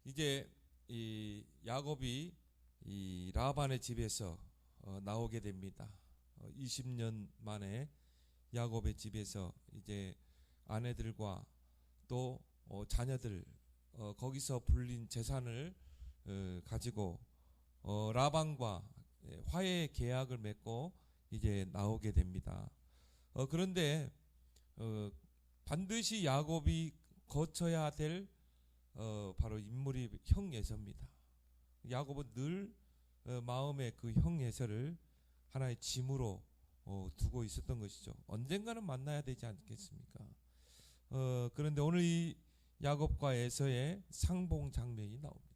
이제 이 야곱이 이 라반의 집에서 나오게 됩니다. 20년 만에 야곱의 집에서 이제 아내들과 또 자녀들 거기서 불린 재산을 가지고 라반과 화해 계약을 맺고 이제 나오게 됩니다. 그런데 반드시 야곱이 거쳐야 될 바로 인물이 형 에서입니다. 야곱은 늘 마음에 그 형 에서를 하나의 짐으로 두고 있었던 것이죠. 언젠가는 만나야 되지 않겠습니까? 그런데 오늘 이 야곱과 에서의 상봉 장면이 나옵니다.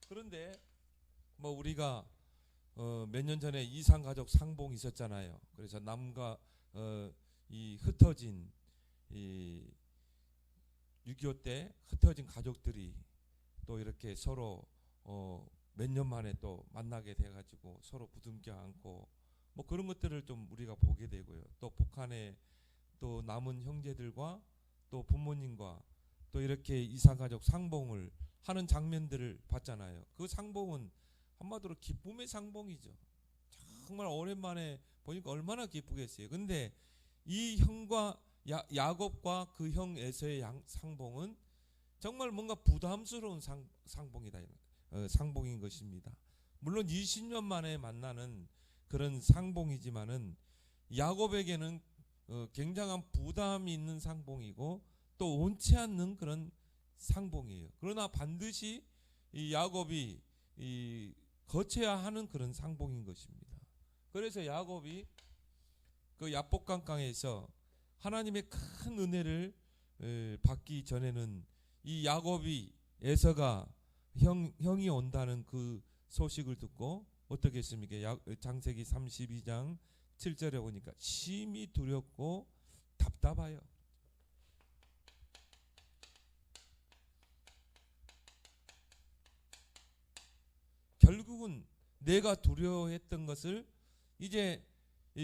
그런데 뭐 우리가 몇 년 전에 이산가족 상봉이 있었잖아요. 그래서 남과 이 흩어진 이 6.25 때 흩어진 가족들이 또 이렇게 서로 몇 년 만에 또 만나게 돼가지고 서로 부둥켜 안고 뭐 그런 것들을 좀 우리가 보게 되고요. 또 북한의 또 남은 형제들과 또 부모님과 또 이렇게 이산가족 상봉을 하는 장면들을 봤잖아요. 그 상봉은 한마디로 기쁨의 상봉이죠. 정말 오랜만에 보니까 얼마나 기쁘겠어요. 근데 이 형과 야곱과 그 형 에서의 상봉은 정말 뭔가 부담스러운 상봉이다. 상봉인 것입니다. 물론 20년 만에 만나는 그런 상봉이지만은 야곱에게는 굉장한 부담이 있는 상봉이고 또 원치 않는 그런 상봉이에요. 그러나 반드시 이 야곱이 거쳐야 하는 그런 상봉인 것입니다. 그래서 야곱이 그 야복강강에서 하나님의 큰 은혜를 받기 전에는 이 야곱이 에서가 형이 온다는 그 소식을 듣고 어떻게 했습니까? 창세기 32장 7절에 보니까 심히 두렵고 답답하여. 결국은 내가 두려워했던 것을 이제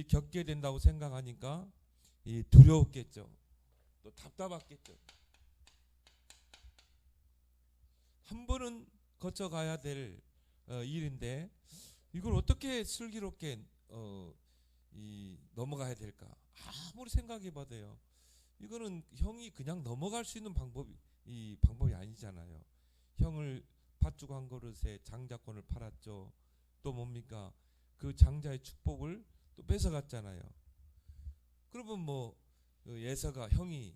겪게 된다고 생각하니까 두려웠겠죠. 또 답답했겠죠. 한 번은 거쳐가야 될 일인데 이걸 어떻게 슬기롭게 넘어가야 될까? 아무리 생각해봐도요. 이거는 형이 그냥 넘어갈 수 있는 방법이 아니잖아요. 형을 팥죽 한 그릇에 장자권을 팔았죠. 또 뭡니까? 그 장자의 축복을 또 뺏어갔잖아요. 그러면 뭐 에서가 형이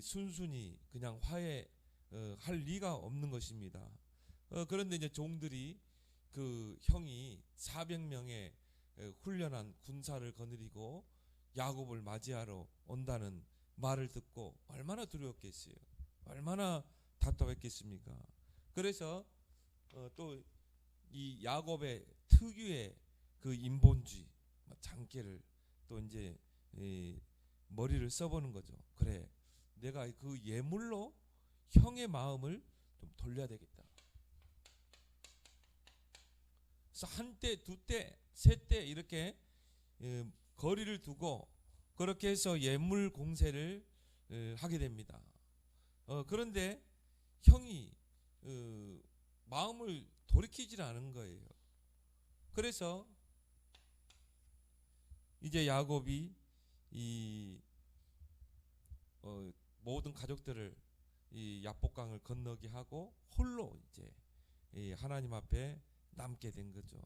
순순히 그냥 할 리가 없는 것입니다. 그런데 이제 종들이 그 형이 400명의 훈련한 군사를 거느리고 야곱을 맞이하러 온다는 말을 듣고 얼마나 두려웠겠어요. 얼마나 답답했겠습니까? 그래서 또 이 야곱의 특유의 그 인본주의, 장기를 또 이제 머리를 써보는 거죠. 그래, 내가 그 예물로 형의 마음을 좀 돌려야 되겠다. 그래서 한 때, 두 때, 세 때 이렇게 거리를 두고 그렇게 해서 예물 공세를 하게 됩니다. 그런데 형이 마음을 돌이키질 않은 거예요. 그래서 이제 야곱이 이 모든 가족들을 이 야복강을 건너게 하고 홀로 이제 하나님 앞에 남게 된 거죠.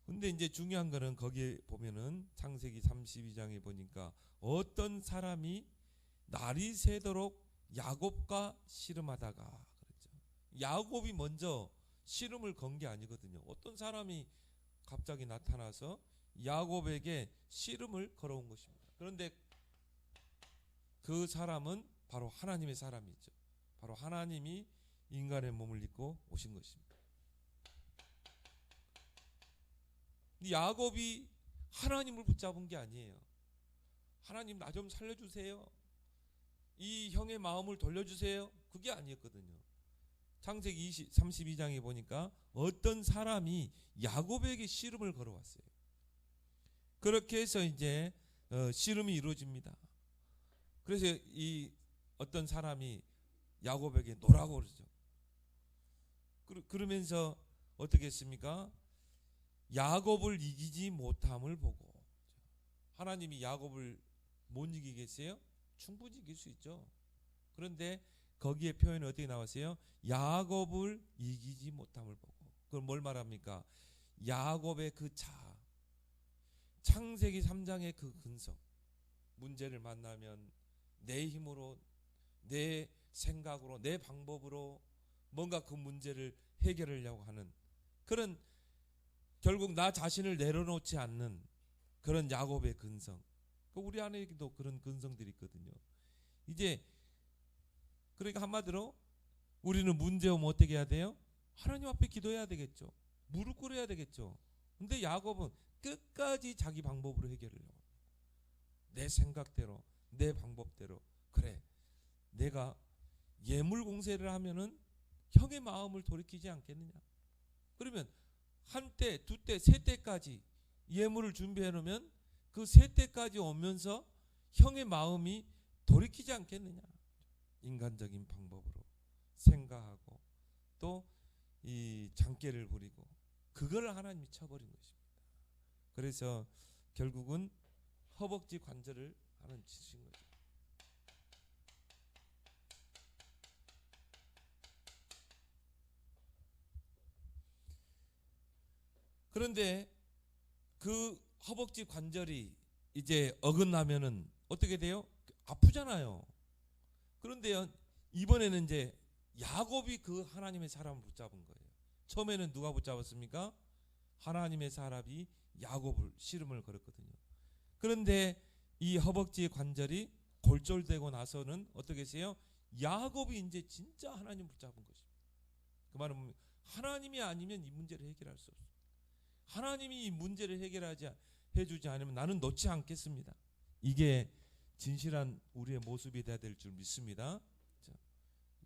근데 이제 중요한 거는 거기에 보면은 창세기 32장에 보니까 어떤 사람이 날이 새도록 야곱과 씨름하다가 그랬죠. 야곱이 먼저 씨름을 건 게 아니거든요. 어떤 사람이 갑자기 나타나서 야곱에게 씨름을 걸어온 것입니다. 그런데 그 사람은 바로 하나님의 사람이죠. 바로 하나님이 인간의 몸을 입고 오신 것입니다. 야곱이 하나님을 붙잡은 게 아니에요. 하나님 나 좀 살려주세요. 이 형의 마음을 돌려주세요. 그게 아니었거든요. 창세기 32장에 보니까 어떤 사람이 야곱에게 씨름을 걸어왔어요. 그렇게 해서 이제 씨름이 이루어집니다. 그래서 이 어떤 사람이 야곱에게 노라고 그러죠. 그러면서 어떻게 했습니까? 야곱을 이기지 못함을 보고. 하나님이 야곱을 못 이기겠어요? 충분히 이길 수 있죠. 그런데 거기에 표현이 어떻게 나왔어요? 야곱을 이기지 못함을 보고. 그걸 뭘 말합니까? 야곱의 그 자아, 창세기 3장의 그 근성, 문제를 만나면 내 힘으로, 내 생각으로, 내 방법으로 뭔가 그 문제를 해결하려고 하는 그런, 결국 나 자신을 내려놓지 않는 그런 야곱의 근성. 우리 안에도 그런 근성들이 있거든요. 이제 그러니까 한마디로 우리는 문제 오면 어떻게 해야 돼요? 하나님 앞에 기도해야 되겠죠. 무릎 꿇어야 되겠죠. 근데 야곱은 끝까지 자기 방법으로 해결하려고, 내 생각대로, 내 방법대로. 그래, 내가 예물 공세를 하면은 형의 마음을 돌이키지 않겠느냐. 그러면 한 때, 두 때, 세 때까지 예물을 준비해 놓으면 그 세 때까지 오면서 형의 마음이 돌이키지 않겠느냐. 인간적인 방법으로 생각하고 또 이 장깨를 부리고 그걸 하나님이 쳐버린 것입니다. 그래서 결국은 허벅지 관절을 하나님 치신 거죠. 그런데 그 허벅지 관절이 이제 어긋나면은 어떻게 돼요? 아프잖아요. 그런데요, 이번에는 이제 야곱이 그 하나님의 사람을 붙잡은 거예요. 처음에는 누가 붙잡았습니까? 하나님의 사람이 야곱을 씨름을 걸었거든요. 그런데 이 허벅지 관절이 골절되고 나서는 어떻게 했어요? 야곱이 이제 진짜 하나님 붙잡은 것입니다. 그 말은 하나님이 아니면 이 문제를 해결할 수 없어요. 하나님이 이 문제를 해주지 않으면 나는 놓지 않겠습니다. 이게 진실한 우리의 모습이 돼야 될 줄 믿습니다. 자,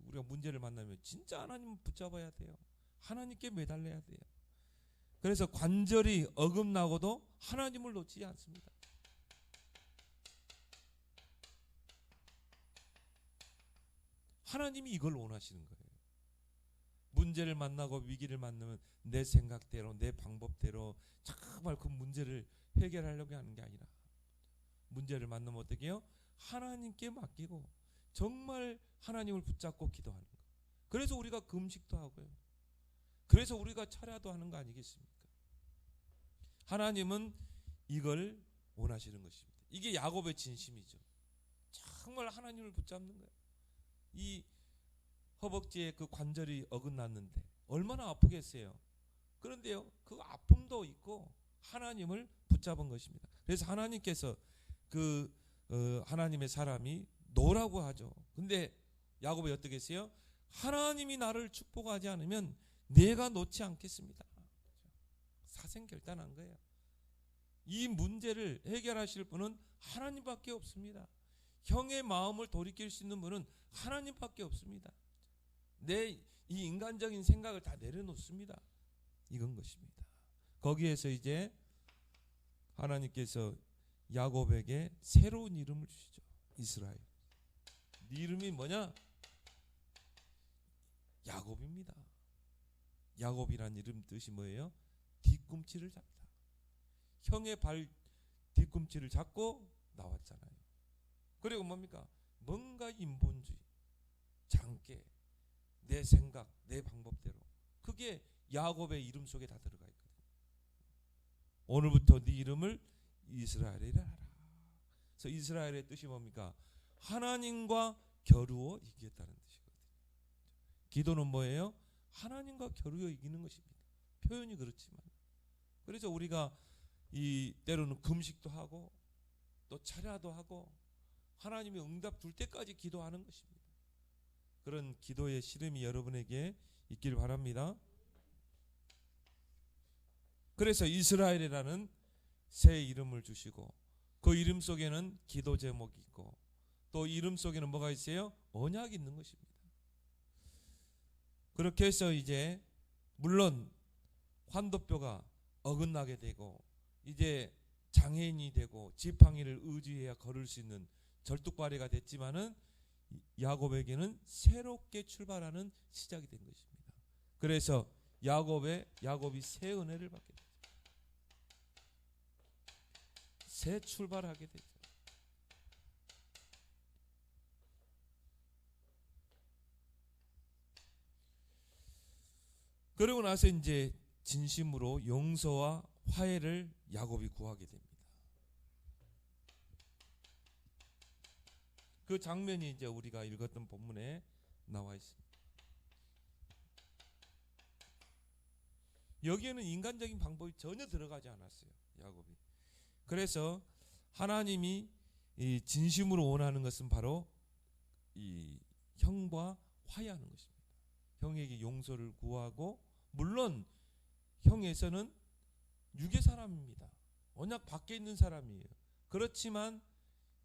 우리가 문제를 만나면 진짜 하나님을 붙잡아야 돼요. 하나님께 매달려야 돼요. 그래서 관절이 어긋나고도 하나님을 놓지 않습니다. 하나님이 이걸 원하시는 거예요. 문제를 만나고 위기를 만나면 내 생각대로, 내 방법대로 정말 그 문제를 해결하려고 하는 게 아니라, 문제를 만나면 어떻게 해요? 하나님께 맡기고 정말 하나님을 붙잡고 기도하는 거. 그래서 우리가 금식도 하고요. 그래서 우리가 철야도 하는 거 아니겠습니까? 하나님은 이걸 원하시는 것입니다. 이게 야곱의 진심이죠. 정말 하나님을 붙잡는 거예요. 이 허벅지에 그 관절이 어긋났는데 얼마나 아프겠어요. 그런데요, 그 아픔도 있고 하나님을 붙잡은 것입니다. 그래서 하나님께서 그 하나님의 사람이 노라고 하죠. 근데 야곱이 어떻게 했어요? 하나님이 나를 축복하지 않으면 내가 놓지 않겠습니다. 사생결단한 거예요. 이 문제를 해결하실 분은 하나님밖에 없습니다. 형의 마음을 돌이킬 수 있는 분은 하나님밖에 없습니다. 내 이 인간적인 생각을 다 내려놓습니다. 이건 것입니다. 거기에서 이제 하나님께서 야곱에게 새로운 이름을 주시죠. 이스라엘. 네 이름이 뭐냐? 야곱입니다. 야곱이란 이름 뜻이 뭐예요? 뒤꿈치를 잡다. 형의 발 뒤꿈치를 잡고 나왔잖아요. 그리고 뭡니까? 뭔가 인본주의, 장깨, 내 생각, 내 방법대로. 그게 야곱의 이름 속에 다 들어가 있거든요. 오늘부터 네 이름을 이스라엘이라 하라. 그래서 이스라엘의 뜻이 뭡니까? 하나님과 겨루어 이기겠다는 뜻이거든요. 기도는 뭐예요? 하나님과 겨루어 이기는 것입니다. 표현이 그렇지만. 그래서 우리가 이 때로는 금식도 하고 또 철야도 하고 하나님이 응답 줄 때까지 기도하는 것입니다. 그런 기도의 씨름이 여러분에게 있길 바랍니다. 그래서 이스라엘이라는 새 이름을 주시고 그 이름 속에는 기도 제목이 있고 또 이름 속에는 뭐가 있어요? 언약이 있는 것입니다. 그렇게 해서 이제 물론 환도뼈가 어긋나게 되고 이제 장애인이 되고 지팡이를 의지해야 걸을 수 있는 절뚝발이가 됐지만은 야곱에게는 새롭게 출발하는 시작이 된 것입니다. 그래서 야곱이 새 은혜를 받게 되죠. 새 출발하게 되죠. 그러고 나서 이제 진심으로 용서와 화해를 야곱이 구하게 됩니다. 그 장면이 이제 우리가 읽었던 본문에 나와 있습니다. 여기에는 인간적인 방법이 전혀 들어가지 않았어요. 야곱이. 그래서 하나님이 이 진심으로 원하는 것은 바로 이 형과 화해하는 것입니다. 형에게 용서를 구하고, 물론 형에서는 육의 사람입니다. 언약 밖에 있는 사람이에요. 그렇지만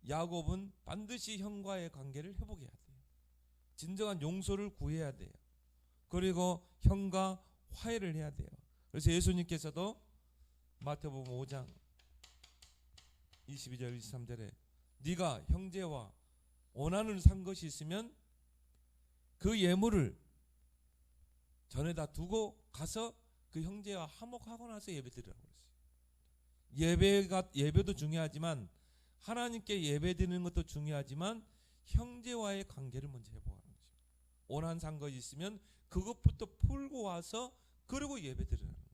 야곱은 반드시 형과의 관계를 회복해야 돼요. 진정한 용서를 구해야 돼요. 그리고 형과 화해를 해야 돼요. 그래서 예수님께서도 마태복음 5장 22절 23절에 네가 형제와 원한을 산 것이 있으면 그 예물을 전에다 두고 가서 그 형제와 화목하고 나서 예배드리라고 그랬어요. 예배도 중요하지만 하나님께 예배드리는 것도 중요하지만 형제와의 관계를 먼저 회복하는 것입니다. 원한 산 것이 있으면 그것부터 풀고 와서 그리고 예배드리는 거예요.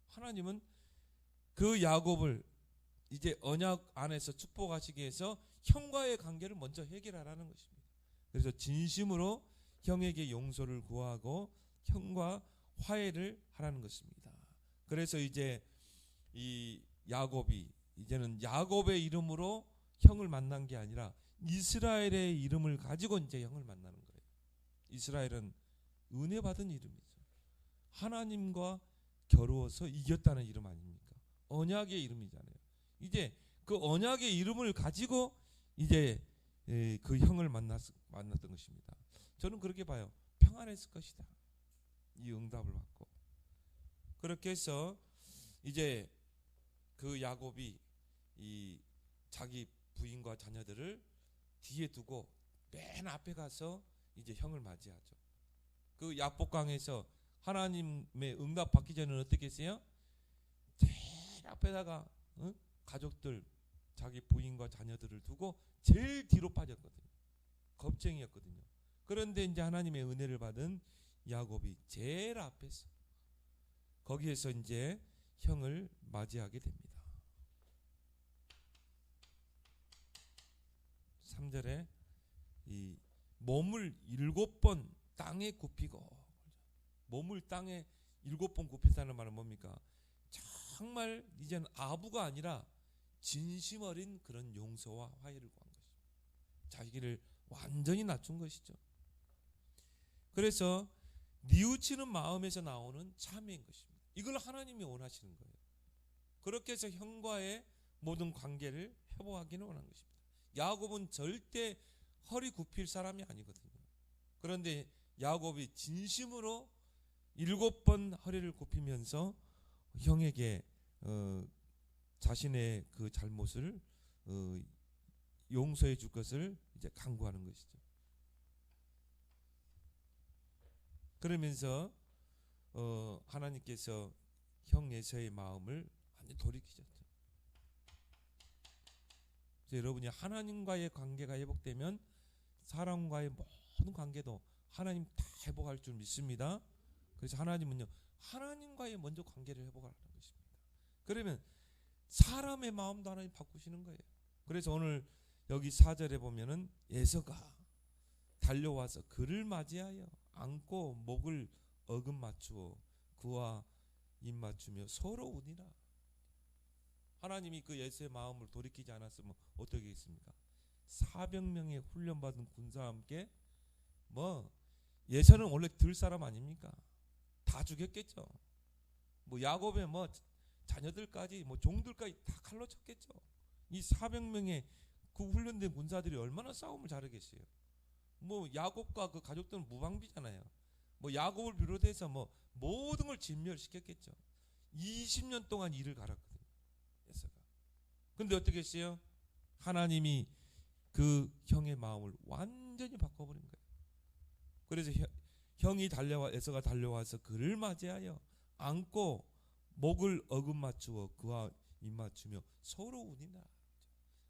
하나님은 그 야곱을 이제 언약 안에서 축복하시기 위해서 형과의 관계를 먼저 해결하라는 것입니다. 그래서 진심으로 형에게 용서를 구하고 형과 화해를 하라는 것입니다. 그래서 이제 이 야곱이 이제는 야곱의 이름으로 형을 만난 게 아니라 이스라엘의 이름을 가지고 이제 형을 만나는 거예요. 이스라엘은 은혜 받은 이름이죠. 하나님과 겨루어서 이겼다는 이름 아닙니까? 언약의 이름이잖아요. 이제 그 언약의 이름을 가지고 이제 그 형을 만났던 것입니다. 저는 그렇게 봐요. 평안했을 것이다. 이 응답을 받고. 그렇게 해서 이제 그 야곱이 이 자기 부인과 자녀들을 뒤에 두고 맨 앞에 가서 이제 형을 맞이하죠. 그 야복강에서 하나님의 응답 받기 전에는 어떻게 했어요? 제일 앞에다가 가족들, 자기 부인과 자녀들을 두고 제일 뒤로 빠졌거든요. 겁쟁이였거든요. 그런데 이제 하나님의 은혜를 받은 야곱이 제일 앞에서 거기에서 이제 형을 맞이하게 됩니다. 3절에 이 몸을 7번 땅에 굽히고, 몸을 땅에 7번 굽힌다는 말은 뭡니까? 정말 이제는 아부가 아니라 진심 어린 그런 용서와 화해를 구한 것입니다. 자기를 완전히 낮춘 것이죠. 그래서 뉘우치는 마음에서 나오는 참회인 것입니다. 이걸 하나님이 원하시는 거예요. 그렇게 해서 형과의 모든 관계를 회복하기는 원한 것입니다. 야곱은 절대 허리 굽힐 사람이 아니거든요. 그런데 야곱이 진심으로 7번 허리를 굽히면서 형에게 자신의 그 잘못을 용서해 줄 것을 이제 간구하는 것이죠. 그러면서 하나님께서 형 에서의 마음을 완전히 돌이키셨죠. 여러분이 하나님과의 관계가 회복되면 사람과의 모든 관계도 하나님 다 회복할 줄 믿습니다. 그래서 하나님은요, 하나님과의 먼저 관계를 회복하라는 것입니다. 그러면 사람의 마음도 하나님 바꾸시는 거예요. 그래서 오늘 여기 4절에 보면은 에서가 달려와서 그를 맞이하여 안고 목을 어금 맞추어 그와 입 맞추며 서로 우니라. 하나님이 그 에서의 마음을 돌이키지 않았으면 어떻게 했습니까? 400명의 훈련받은 군사와 함께 예서는 원래 들 사람 아닙니까? 다 죽였겠죠. 야곱의 자녀들까지 종들까지 다 칼로 쳤겠죠. 이 400명의 그 훈련된 군사들이 얼마나 싸움을 잘하겠어요. 야곱과 그 가족들은 무방비잖아요. 야곱을 비롯해서 모든 걸 진멸시켰겠죠. 20년 동안 이를 갈았거든요. 에서가. 근데 어떻게 했어요? 하나님이 그 형의 마음을 완전히 바꿔버린 거예요. 그래서 형이 에서가 달려와서 그를 맞이하여 안고 목을 어긋맞추어 그와 입맞추며 서로 우니라.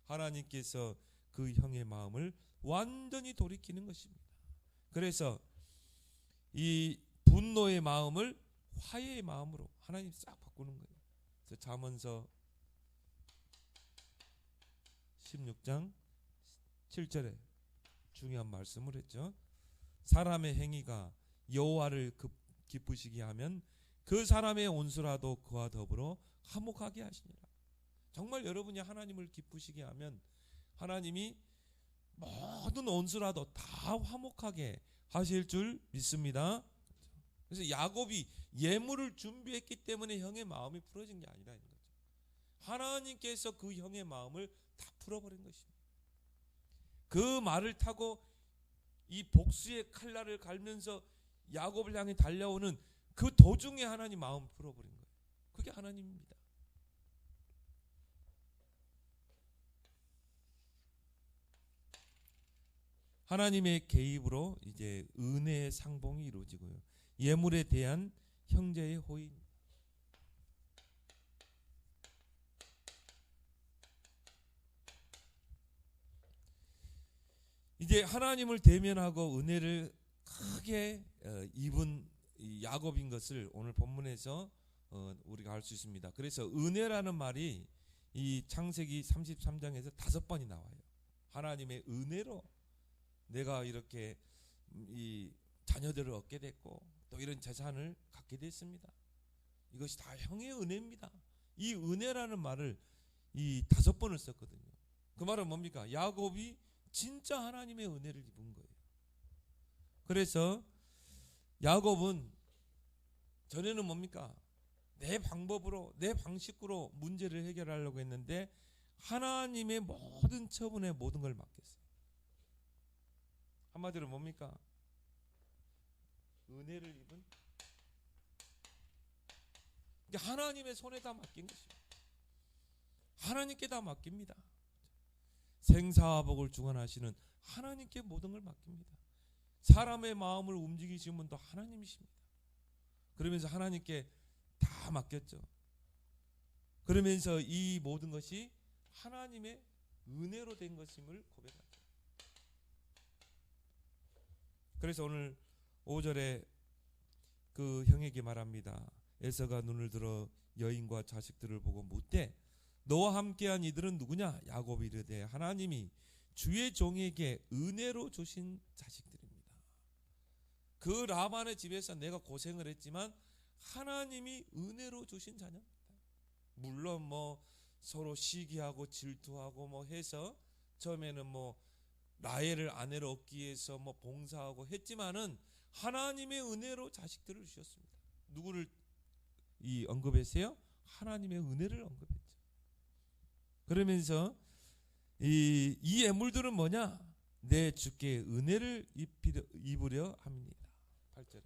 하나님께서 그 형의 마음을 완전히 돌이키는 것입니다. 그래서 이 분노의 마음을 화해의 마음으로 하나님 싹 바꾸는 거예요. 그래서 잠언서 16장 7절에 중요한 말씀을 했죠. 사람의 행위가 여호와를 기쁘시게 하면 그 사람의 온수라도 그와 더불어 화목하게 하시니라. 정말 여러분이 하나님을 기쁘시게 하면 하나님이 모든 온수라도 다 화목하게 하실 줄 믿습니다. 그래서 야곱이 예물을 준비했기 때문에 형의 마음이 풀어진 게 아니라는 거죠. 하나님께서 그 형의 마음을 다 풀어버린 것입니다. 그 말을 타고 이 복수의 칼날을 갈면서 야곱을 향해 달려오는 그 도중에 하나님 마음을 풀어버린 거예요. 그게 하나님입니다. 하나님의 개입으로 이제 은혜의 상봉이 이루어지고요. 예물에 대한 형제의 호의. 이제 하나님을 대면하고 은혜를 크게 입은 야곱인 것을 오늘 본문에서 우리가 알 수 있습니다. 그래서 은혜라는 말이 이 창세기 33장에서 5번이 나와요. 하나님의 은혜로 내가 이렇게 이 자녀들을 얻게 됐고 또 이런 재산을 갖게 됐습니다. 이것이 다 형의 은혜입니다. 이 은혜라는 말을 이 5번을 썼거든요. 그 말은 뭡니까? 야곱이 진짜 하나님의 은혜를 입은 거예요. 그래서 야곱은 전에는 뭡니까? 내 방법으로 내 방식으로 문제를 해결하려고 했는데 하나님의 모든 처분에 모든 걸 맡겼어요. 한마디로 뭡니까? 은혜를 입은 하나님의 손에 다 맡긴 것입니다. 하나님께 다 맡깁니다. 생사화복을 주관하시는 하나님께 모든 걸 맡깁니다. 사람의 마음을 움직이시는 분도 하나님이십니다. 그러면서 하나님께 다 맡겼죠. 그러면서 이 모든 것이 하나님의 은혜로 된 것임을 고백합니다. 그래서 오늘 5절에 그 형에게 말합니다. 에서가 눈을 들어 여인과 자식들을 보고 묻되 너와 함께한 이들은 누구냐? 야곱이 이르되 하나님이 주의 종에게 은혜로 주신 자식들입니다. 그 라반의 집에서 내가 고생을 했지만 하나님이 은혜로 주신 자녀입니다. 물론 뭐 서로 시기하고 질투하고 뭐 해서 처음에는 뭐 라헬을 아내로 얻기 위해서 뭐 봉사하고 했지만은 하나님의 은혜로 자식들을 주셨습니다. 누구를 언급했어요? 하나님의 은혜를 언급했죠. 그러면서 이 예물들은 뭐냐? 내 주께 은혜를 입으려 합니다. 8절에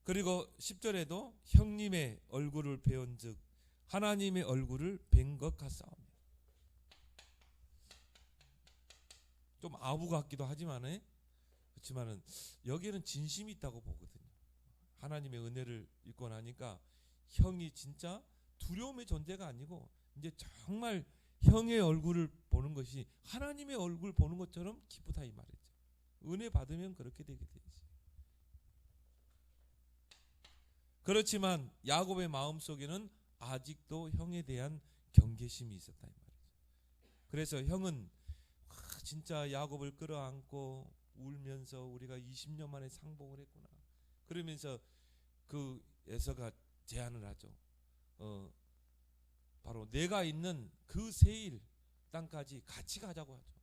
그리고 10절에도 형님의 얼굴을 배운즉 하나님의 얼굴을 뵌 것 같사오며. 좀 아부 같기도 하지만은 그렇지만은 여기에는 진심이 있다고 보거든요. 하나님의 은혜를 입고 나니까 형이 진짜 두려움의 존재가 아니고 이제 정말 형의 얼굴을 보는 것이 하나님의 얼굴 보는 것처럼 기쁘다 이 말이죠. 은혜 받으면 그렇게 되게 되지. 그렇지만 야곱의 마음속에는 아직도 형에 대한 경계심이 있었다 이 말이죠. 그래서 형은 진짜 야곱을 끌어안고 울면서 우리가 20년 만에 상봉을 했구나. 그러면서 그 에서가 제안을 하죠. 바로 내가 있는 그 세일 땅까지 같이 가자고 하죠.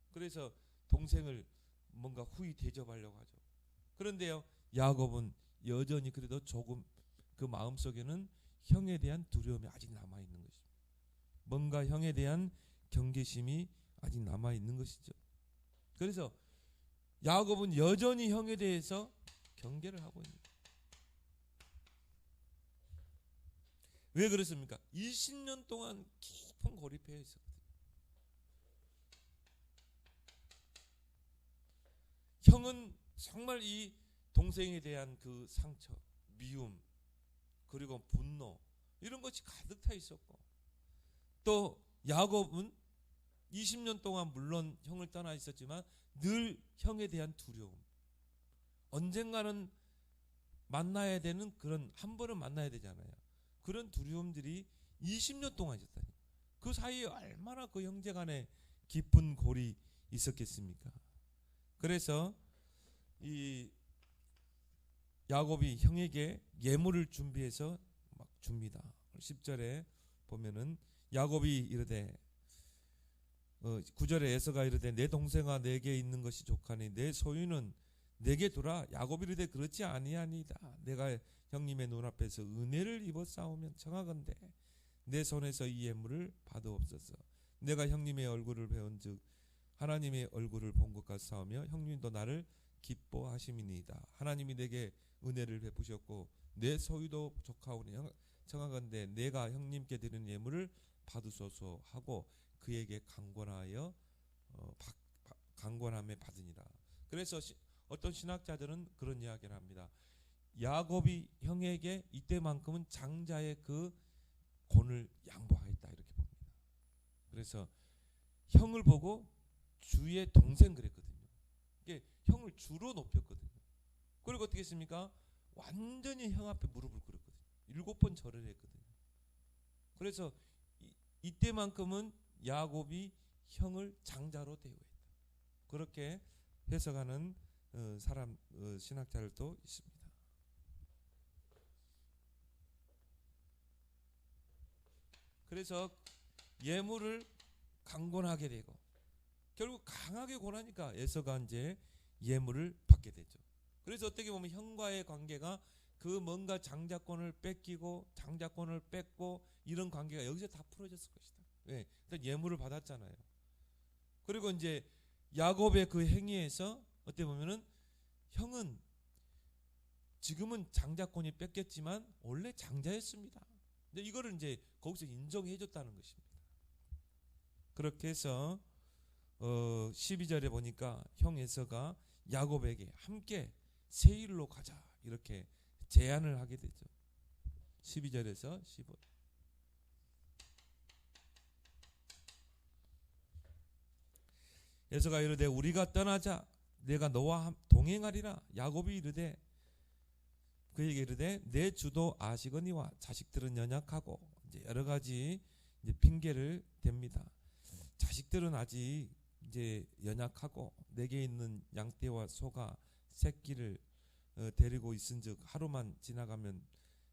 그래서 동생을 뭔가 후히 대접하려고 하죠. 그런데요, 야곱은 여전히 그래도 조금 그 마음속에는 형에 대한 두려움이 아직 남아있는 것입니다. 뭔가 형에 대한 경계심이 아직 남아있는 것이죠. 그래서 야곱은 여전히 형에 대해서 경계를 하고 있는 거예요. 왜 그렇습니까? 20년 동안 깊은 고립해 있었거든요. 형은 정말 이 동생에 대한 그 상처, 미움, 그리고 분노 이런 것이 가득 차 있었고, 또 야곱은 20년 동안 물론 형을 떠나 있었지만 늘 형에 대한 두려움, 언젠가는 만나야 되는 그런, 한 번은 만나야 되잖아요. 그런 두려움들이 20년 동안 있었다니. 그 사이에 얼마나 그 형제 간에 깊은 골이 있었겠습니까? 그래서 이 야곱이 형에게 예물을 준비해서 막 줍니다. 10절에 보면은 야곱이 이르되 9절에 에서가 이르되 내 동생아 내게 있는 것이 족하니 내 소유는 내게 두라. 야곱이 이르되 그렇지 아니하니이다. 내가 형님의 눈앞에서 은혜를 입어 싸우면 청하건대 내 손에서 이 예물을 받으옵소서. 내가 형님의 얼굴을 배운즉 하나님의 얼굴을 본 것과 싸우며 형님도 나를 기뻐하심이니이다. 하나님이 내게 은혜를 베푸셨고 내 소유도 족하오니 청하건대 내가 형님께 드리는 예물을 받으소서 하고 그에게 강권하여 강권함에 받으니라. 그래서 어떤 신학자들은 그런 이야기를 합니다. 야곱이 형에게 이때만큼은 장자의 그 권을 양보하였다 이렇게 봅니다. 그래서 형을 보고 주의 동생 그랬거든요. 이게 형을 주로 높였거든요. 그리고 어떻게 했습니까? 완전히 형 앞에 무릎을 꿇었거든요. 7번 절을 했거든요. 그래서 이때만큼은 야곱이 형을 장자로 대우했다. 그렇게 해석하는 신학자들도 있습니다. 그래서 예물을 강권하게 되고 결국 강하게 권하니까 에서가 이제 예물을 받게 되죠. 그래서 어떻게 보면 형과의 관계가 그 뭔가 장자권을 뺏기고 장자권을 뺏고 이런 관계가 여기서 다 풀어졌을 것이다. 왜? 일단 예물을 받았잖아요. 그리고 이제 야곱의 그 행위에서 어떻게 보면은 형은 지금은 장자권이 뺏겼지만 원래 장자였습니다. 근데 이거를 이제 거기서 인정해 줬다는 것입니다. 그렇게 해서 12절에 보니까 형 에서가 야곱에게 함께 세일로 가자 이렇게 제안을 하게 되죠. 12절에서 15절. 에서가 이르되 우리가 떠나자 내가 너와 동행하리라. 야곱이 이르되 그에게 이르되 내 주도 아시거니와 자식들은 연약하고 이제 여러 가지 이제 핑계를 댑니다. 자식들은 아직 이제 연약하고 내게 있는 양떼와 소가 새끼를 데리고 있은즉 하루만 지나가면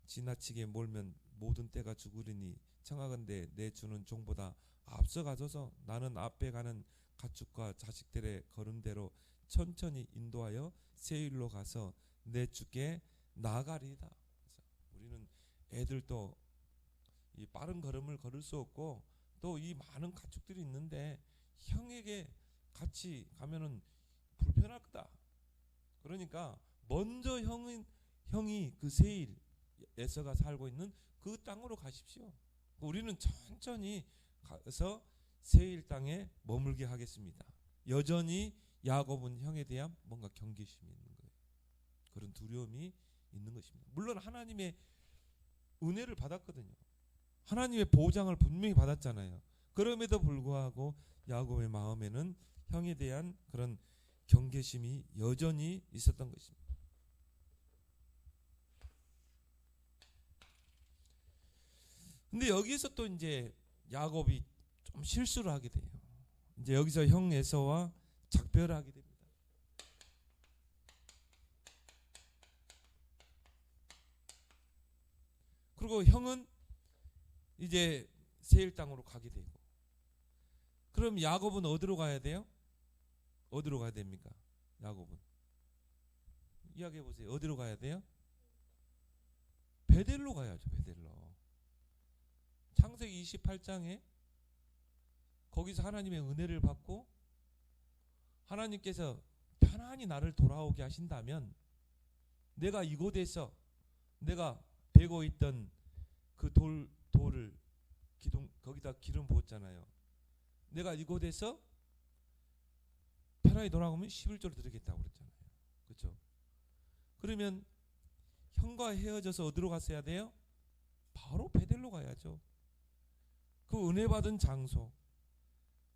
지나치게 몰면 모든 떼가 죽으리니 청하건대 내 주는 종보다 앞서 가소서. 나는 앞에 가는 가축과 자식들의 걸음대로 천천히 인도하여 세일로 가서 내 주께 나아가리이다. 우리는 애들도 이 빠른 걸음을 걸을 수 없고 또 이 많은 가축들이 있는데 형에게 같이 가면은 불편할 거다. 그러니까 먼저 형이 그 세일 에서가 살고 있는 그 땅으로 가십시오. 우리는 천천히 가서 세일 땅에 머물게 하겠습니다. 여전히 야곱은 형에 대한 뭔가 경계심이 있는 거예요. 그런 두려움이 있는 것입니다. 물론 하나님의 은혜를 받았거든요. 하나님의 보장을 분명히 받았잖아요. 그럼에도 불구하고 야곱의 마음에는 형에 대한 그런 경계심이 여전히 있었던 것입니다. 근데 여기서 또 이제 야곱이 좀 실수를 하게 돼요. 이제 여기서 형 에서와 작별을 하게 됩니다. 그리고 형은 이제 세일 땅으로 가게 되고, 그럼 야곱은 어디로 가야 돼요? 어디로 가야 됩니까? 야곱은 이야기해 보세요. 어디로 가야 돼요? 베델로 가야죠. 베델로. 창세기 28장에 거기서 하나님의 은혜를 받고 하나님께서 편안히 나를 돌아오게 하신다면 내가 이곳에서 내가 베고 있던 그 돌을 거기다 기름 부었잖아요. 내가 이곳에서 편안히 돌아오면 11조를 드리겠다고 그랬잖아요. 그렇죠? 그러면 형과 헤어져서 어디로 갔어야 돼요? 바로 베델로 가야죠. 그 은혜 받은 장소,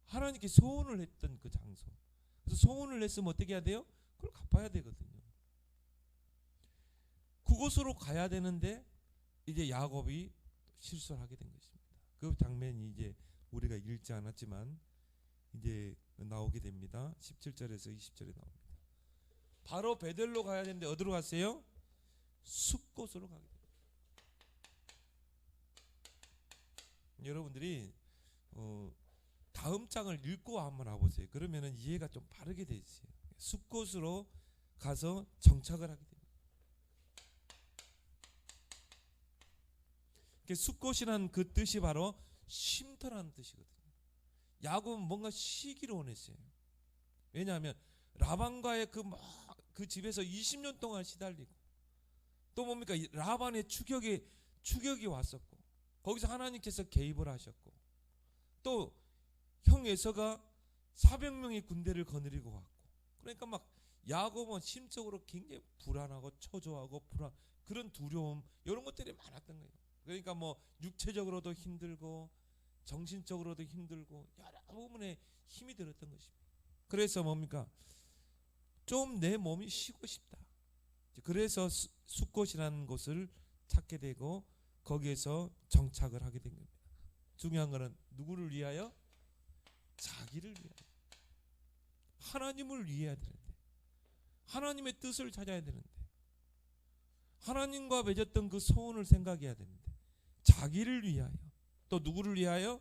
하나님께 소원을 했던 그 장소. 그래서 소원을 했으면 어떻게 해야 돼요? 그걸 갚아야 되거든요. 그곳으로 가야 되는데 이제 야곱이 실수를 하게 된 것입니다. 그 장면이 이제 우리가 읽지 않았지만 이제 나오게 됩니다. 17절에서 20절에 나옵니다. 바로 베델로 가야 되는데 어디로 갔어요? 숫곳으로 가게 됩니다. 여러분들이 다음 장을 읽고 한번 와보세요. 그러면은 이해가 좀 바르게 돼 있어요. 숫곳으로 가서 정착을 하게 됩니다. 숫곳이란 그 뜻이 바로 쉼터라는 뜻이거든요. 야곱은 뭔가 쉬기를 원했어요. 왜냐하면 라반과의 그 집에서 20년 동안 시달리고 또 뭡니까? 라반의 추격이 왔었고 거기서 하나님께서 개입을 하셨고 또 형 에서가 400명의 군대를 거느리고 왔고 그러니까 막 야곱은 심적으로 굉장히 불안하고 초조하고 그런 두려움 이런 것들이 많았던 거예요. 그러니까 뭐 육체적으로도 힘들고 정신적으로도 힘들고 여러 부분에 힘이 들었던 것입니다. 그래서 뭡니까? 좀 내 몸이 쉬고 싶다. 그래서 숫곳이라는 곳을 찾게 되고 거기에서 정착을 하게 된 겁니다. 중요한 것은 누구를 위하여? 자기를 위하여. 하나님을 위해야 되는데 하나님의 뜻을 찾아야 되는데 하나님과 맺었던 그 소원을 생각해야 되는데 자기를 위하여 또 누구를 위하여?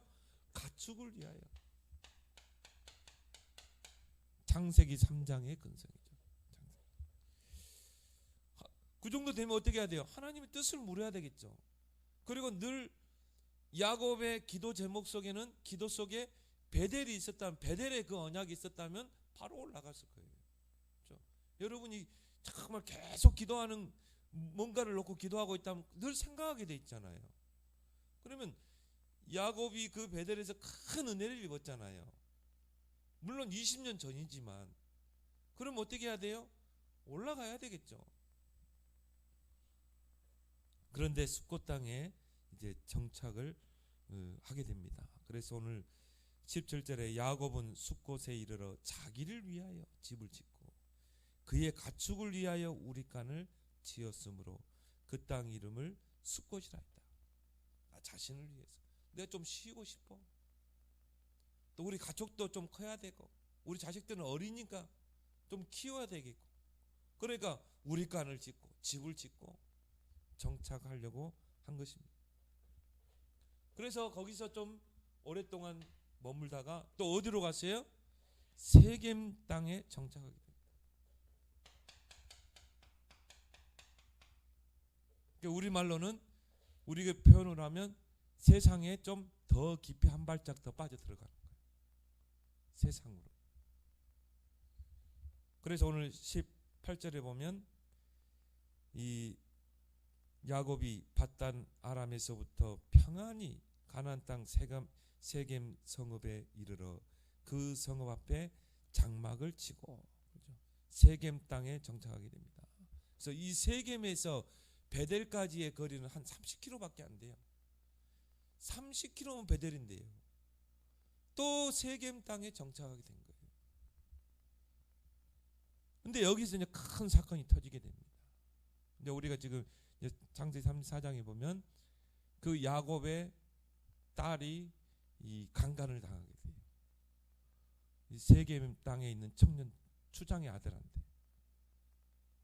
가축을 위하여. 창세기 3장의 근성이죠. 그 정도 되면 어떻게 해야 돼요? 하나님의 뜻을 물어야 되겠죠. 그리고 늘 야곱의 기도 제목 속에는 기도 속에 베델이 있었다면 베델의 그 언약이 있었다면 바로 올라갔을 거예요. 그렇죠? 여러분이 정말 계속 기도하는 뭔가를 놓고 기도하고 있다면 늘 생각하게 돼 있잖아요. 그러면 야곱이 그 베델에서 큰 은혜를 입었잖아요. 물론 20년 전이지만 그럼 어떻게 해야 돼요? 올라가야 되겠죠. 그런데 숫곳 땅에 이제 정착을 하게 됩니다. 그래서 오늘 17절에 야곱은 숫곳에 이르러 자기를 위하여 집을 짓고 그의 가축을 위하여 우리간을 지었으므로 그 땅 이름을 숫곳이라 했다. 나 자신을 위해서 내가 좀 쉬고 싶어. 또 우리 가족도 좀 커야 되고 우리 자식들은 어리니까 좀 키워야 되겠고 그러니까 우리간을 짓고 집을 짓고 정착하려고 한 것입니다. 그래서 거기서 좀 오랫동안 머물다가 또 어디로 갔어요? 세겜 땅에 정착하게 됩니다. 우리말로는 우리가 표현을 하면 세상에 좀 더 깊이 한 발짝 더 빠져 들어가는 거예요. 세상으로. 그래서 오늘 18절에 보면 이 야곱이 밧단 아람에서부터 평안히 가나안 땅 세겜 성읍에 이르러 그 성읍 앞에 장막을 치고 그렇죠? 세겜 땅에 정착하게 됩니다. 그래서 이 세겜에서 베델까지의 거리는 한 30km밖에 안 돼요. 30km면 베델인데요. 또 세겜 땅에 정착하게 된 거예요. 근데 여기서 이제 큰 사건이 터지게 됩니다. 이제 우리가 지금 창세기 34장에 보면 그 야곱의 딸이 이 강간을 당하게 돼요. 이 세겜 땅에 있는 청년 추장의 아들한테.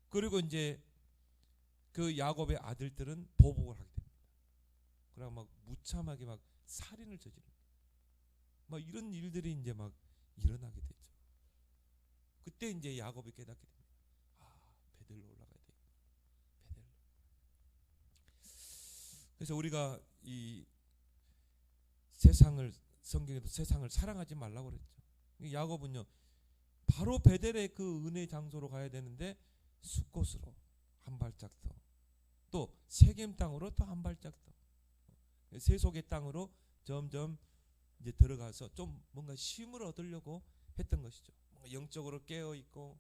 그리고 이제 그 야곱의 아들들은 보복을 하게 됩니다. 그러고 막 무참하게 막 살인을 저지릅니다. 막 이런 일들이 이제 막 일어나게 되죠. 그때 이제 야곱이 깨닫게 됩니다. 베델로 올라가야 돼. 베델로. 그래서 우리가 이 세상을 성경에도 세상을 사랑하지 말라고 그랬죠. 야곱은요 바로 베델의 그 은혜 장소로 가야 되는데 숫곳으로 한 발짝 더, 또 세겜 땅으로 또 한 발짝 더, 세속의 땅으로 점점 이제 들어가서 좀 뭔가 쉼을 얻으려고 했던 것이죠. 영적으로 깨어 있고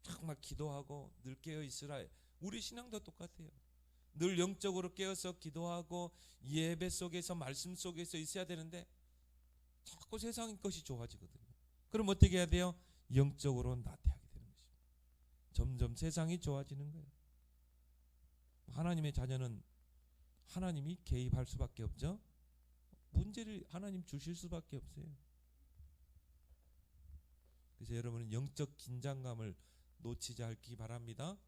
정말 기도하고 늘 깨어 있으라. 우리 신앙도 똑같아요. 늘 영적으로 깨어서 기도하고 예배 속에서 말씀 속에서 있어야 되는데 자꾸 세상의 것이 좋아지거든요. 그럼 어떻게 해야 돼요? 영적으로 나태하게 되는 것입니다. 점점 세상이 좋아지는 거예요. 하나님의 자녀는 하나님이 개입할 수밖에 없죠. 문제를 하나님 주실 수밖에 없어요. 그래서 여러분은 영적 긴장감을 놓치지 않기 바랍니다.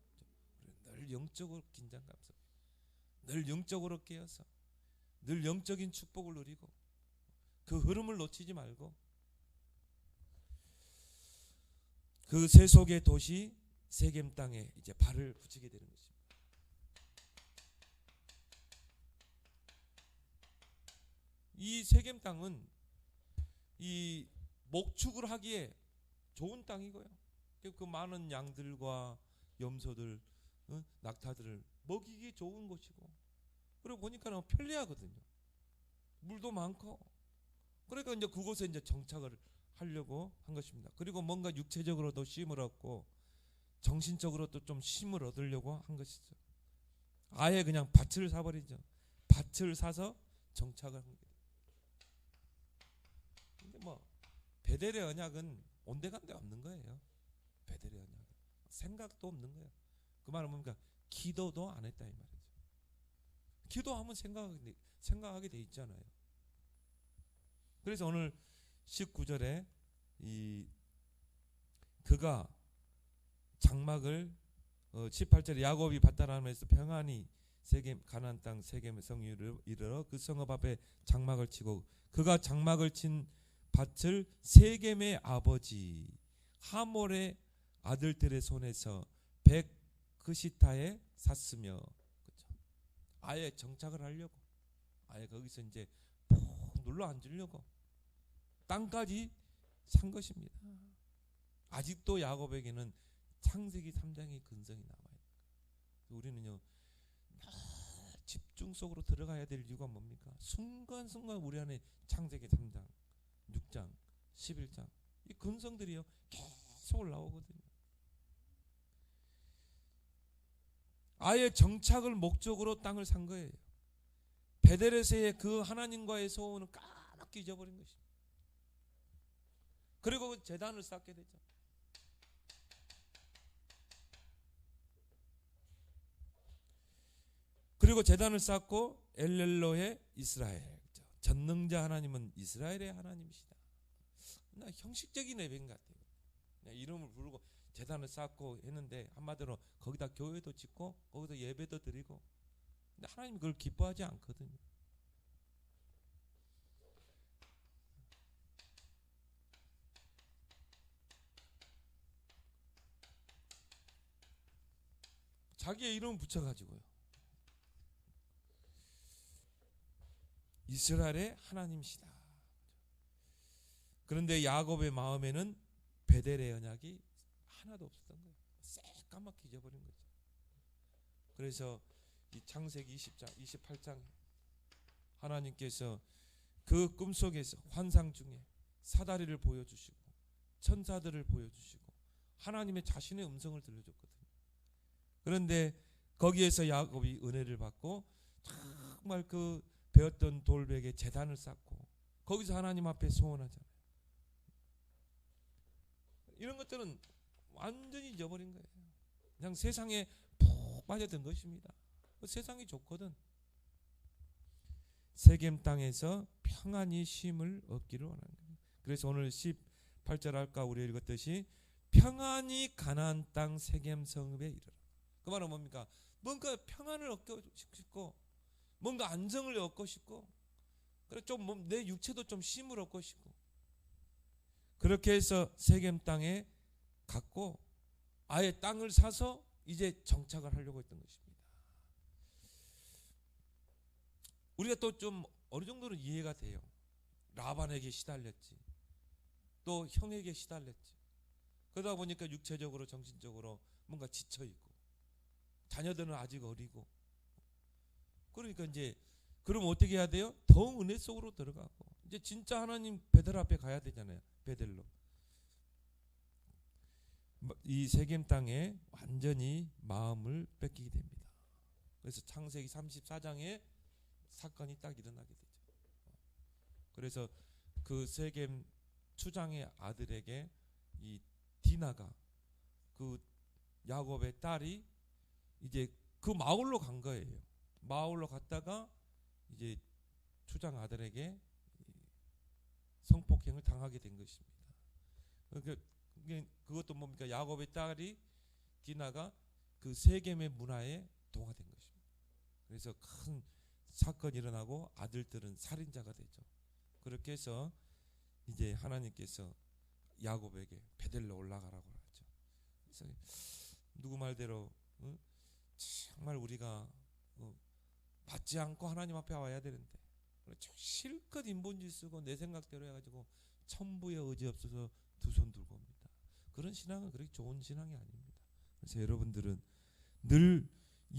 늘 영적으로 긴장감 속에, 늘 영적으로 깨어서 늘 영적인 축복을 누리고 그 흐름을 놓치지 말고 그 세속의 도시 세겜 땅에 이제 발을 붙이게 되는 것입니다. 이 세겜 땅은 이 목축을 하기에 좋은 땅이고요. 그 많은 양들과 염소들, 낙타들을 먹이기 좋은 곳이고, 그리고 보니까 편리하거든요. 물도 많고. 그러니까 이제 그곳에 이제 정착을 하려고 한 것입니다. 그리고 뭔가 육체적으로도 쉼을 얻고 정신적으로도 좀 쉼을 얻으려고 한 것이죠. 아예 그냥 밭을 사버리죠. 밭을 사서 정착을 한 거예요. 근데 뭐 베델의 언약은 온데간데 없는 거예요. 베델의 언약은 생각도 없는 거예요. 그 말은 뭡니까? 기도도 안 했다 이 말이죠. 기도하면 생각하게 돼 있잖아요. 그래서 오늘 19절에 그가 장막을 18절에 야곱이 밭다람에서 평안히 세겜 가나안 땅 세겜의 성유를 이르러 그 성읍 앞에 장막을 치고 그가 장막을 친 밭을 세겜의 아버지 하몰의 아들들의 손에서 백그시타에 샀으며, 그렇죠? 아예 정착을 하려고, 아예 거기서 이제 푹 눌러 앉으려고 땅까지 산 것입니다. 아직도 야곱에게는 창세기 3장의 근성이 남아있는 거예요. 우리는요 집중 속으로 들어가야 될 이유가 뭡니까? 순간순간 우리 안에 창세기 3장, 6장, 11장 이 근성들이요 계속 올라오거든요. 아예 정착을 목적으로 땅을 산 거예요. 베델에서의 그 하나님과의 소원을 까맣게 잊어버린 것입니다. 그리고 제단을 쌓게 되죠. 그리고 제단을 쌓고 엘렐로의 이스라엘, 전능자 하나님은 이스라엘의 하나님이시다. 형식적인 예배인 것 같아요. 이름을 부르고 제단을 쌓고 했는데 한마디로 거기다 교회도 짓고 거기다 예배도 드리고, 근데 하나님이 그걸 기뻐하지 않거든요. 자기의 이름을 붙여가지고요. 이스라엘의 하나님이시다. 그런데 야곱의 마음에는 베델의 언약이 하나도 없었던 거예요. 새까맣게 잊어버린 거죠. 그래서 이 창세기 20장, 28장 하나님께서 그 꿈속에서 환상 중에 사다리를 보여주시고 천사들을 보여주시고 하나님의 자신의 음성을 들려줬거든요. 그런데 거기에서 야곱이 은혜를 받고 정말 그 배웠던 돌벽에 제단을 쌓고 거기서 하나님 앞에 소원하잖아요. 이런 것들은 완전히 잊어버린 거예요. 그냥 세상에 푹 빠져든 것입니다. 세상이 좋거든. 세겜 땅에서 평안히 쉼을 얻기를 원하는 거예요. 그래서 오늘 18절 아까 우리 읽었듯이 평안히 가나안 땅 세겜 성읍에 이르러. 그 말은 뭡니까? 뭔가 평안을 얻고 싶고 뭔가 안정을 얻고 싶고, 그래 좀 내 육체도 좀 쉼을 얻고 싶고, 그렇게 해서 세겜 땅에 갔고 아예 땅을 사서 이제 정착을 하려고 했던 것입니다. 우리가 또 좀 어느 정도는 이해가 돼요. 라반에게 시달렸지, 또 형에게 시달렸지. 그러다 보니까 육체적으로 정신적으로 뭔가 지쳐 있고 자녀들은 아직 어리고 그러니까 이제 그럼 어떻게 해야 돼요? 더 은혜 속으로 들어가고 이제 진짜 하나님 베델 앞에 가야 되잖아요. 베델로 이 세겜 땅에 완전히 마음을 뺏기게 됩니다. 그래서 창세기 34장에 사건이 딱 일어나게 되죠. 그래서 그 세겜 추장의 아들에게 이 디나가 그 야곱의 딸이 이제 그 마을로 간 거예요. 마을로 갔다가 이제 추장 아들에게 성폭행을 당하게 된 것입니다. 그것도 뭡니까? 야곱의 딸이 디나가 그 세겜의 문화에 동화된 것입니다. 그래서 큰 사건이 일어나고 아들들은 살인자가 되죠. 그렇게 해서 이제 하나님께서 야곱에게 베델로 올라가라고 하죠. 그래서 누구 말대로 정말 우리가 받지 않고 하나님 앞에 와야 되는데 실컷 인본주의 쓰고 내 생각대로 해가지고 천부에 의지 없어서 두 손 들고 옵니다. 그런 신앙은 그렇게 좋은 신앙이 아닙니다. 그래서 여러분들은 늘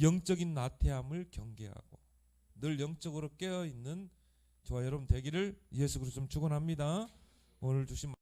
영적인 나태함을 경계하고 늘 영적으로 깨어있는 저와 여러분 되기를 예수 그리스도로 축원합니다. 오늘 주신